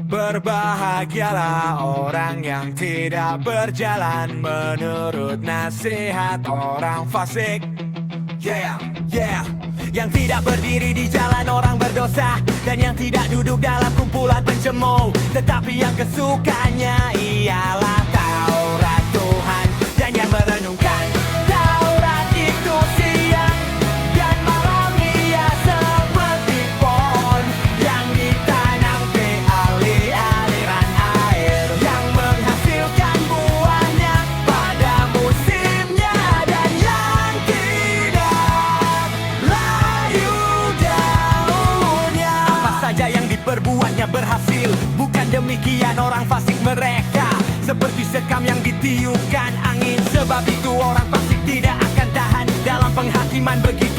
Berbahagialah orang yang tidak berjalan menurut nasihat orang fasik. Yeah, yeah. Yang tidak berdiri di jalan orang berdosa, dan yang tidak duduk dalam kumpulan pencemooh. Tetapi yang kesukanya ialah Taurat Tuhan, dan yang merenungkan Taurat itu siang dan malam. Ia seperti pohon yang ditanam di aliran air, yang menghasilkan buahnya pada musimnya, dan yang tidak layu daunnya. Apa saja yang diperbuatnya berhasil, bukan demikian orang fasik mereka. Seperti sekam yang ditiupkan angin, sebab itu orang fasik tidak akan tahan dalam penghakiman begitu.